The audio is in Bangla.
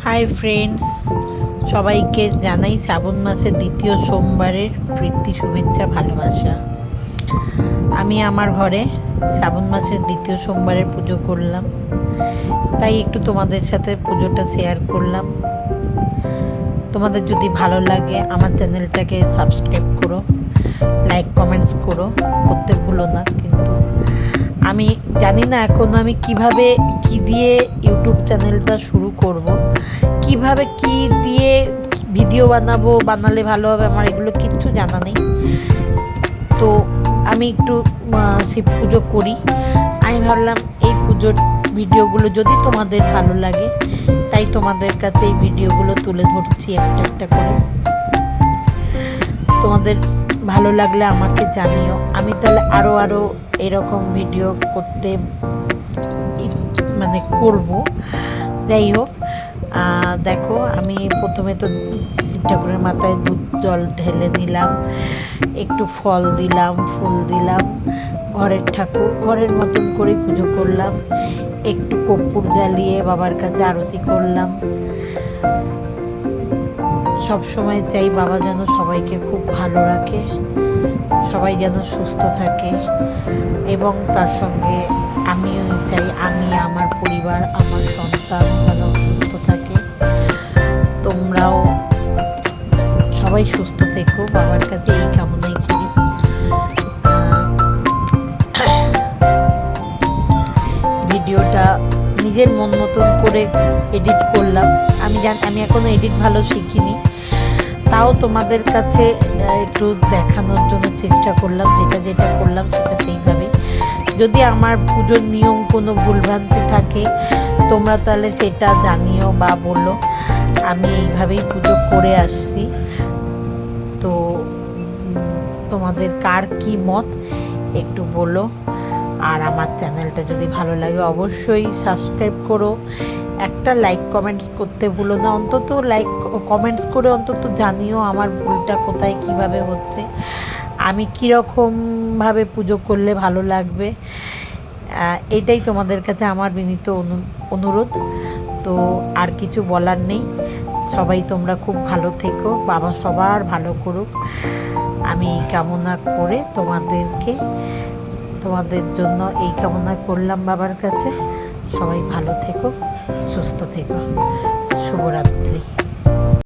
হাই ফ্রেন্ডস, সবাইকে জানাই শ্রাবণ মাসের দ্বিতীয় সোমবারের প্রীতি শুভেচ্ছা ভালোবাসা। আমি আমার ঘরে শ্রাবণ মাসের দ্বিতীয় সোমবারের পুজো করলাম, তাই একটু তোমাদের সাথে পুজোটা শেয়ার করলাম। তোমাদের যদি ভালো লাগে আমার চ্যানেলটাকে সাবস্ক্রাইব করো, লাইক কমেন্টস করতে ভুলো না। কিন্তু আমি জানি না এখন আমি কিভাবে কি দিয়ে ইউটিউব চ্যানেলটা শুরু করব, কিভাবে কি দিয়ে ভিডিও বানালে ভালো হবে, আমার এগুলো কিচ্ছু জানা নেই। তো আমি একটু শিব পুজো করি, আমি ভাবলাম এই পুজোর ভিডিওগুলো যদি তোমাদের ভালো লাগে, তাই তোমাদের কাছে এই ভিডিওগুলো তুলে ধরছি একটা একটা করে। তোমাদের ভালো লাগলে আমাকে জানিও, আমি তাহলে আরও এরকম ভিডিও করতে করব। যাই হোক, দেখো আমি প্রথমে তো শিব ঠাকুরের মাথায় দুধ জল ঢেলে দিলাম, একটু ফল দিলাম, ফুল দিলাম, ঘরের মতন করে পুজো করলাম, একটু কর্পূর জ্বালিয়ে বাবার কাছে আরতি করলাম। সব সময় চাই বাবা যেন সবাইকে খুব ভালো রাখে, সবাই যেন সুস্থ থাকে, এবং তার সঙ্গে আমিও চাই আমি, আমার পরিবার, আমার সন্তান যেন সুস্থ থাকে। তোমরাও সবাই সুস্থ থেকো, বাবার কাছে এই কামনাই করি। ভিডিওটা নিজের মন মতন করে এডিট করলাম। আমি এখনো এডিট ভালো শিখিনি, তাও তোমাদের কাছে একটু দেখানোর জন্য চেষ্টা করলাম। যেটা করলাম সেটা সেইভাবেই। যদি আমার পুজোর নিয়ম কোনো ভুলভ্রান্তি থাকে তোমরা তাহলে সেটা জানিও বা বলো। আমি এইভাবেই পুজো করে আসছি। তো তোমাদের কার কি মত একটু বলো। আর আমার চ্যানেলটা যদি ভালো লাগে অবশ্যই সাবস্ক্রাইব করো, একটা লাইক কমেন্টস করতে ভুলো না। অন্তত লাইক কমেন্টস করে অন্তত জানিও আমার ভুলটা কোথায়, কিভাবে হচ্ছে, আমি কীরকমভাবে পুজো করলে ভালো লাগবে। এটাই তোমাদের কাছে আমার বিনীত অনুরোধ। তো আর কিছু বলার নেই। সবাই তোমরা খুব ভালো থেকো, বাবা সবার ভালো করুক, আমি এই কামনা করে তোমাদের জন্য এই কামনা করলাম বাবার কাছে। সবাই ভালো থেকো, সুস্থ থেকো। শুভরাত্রি।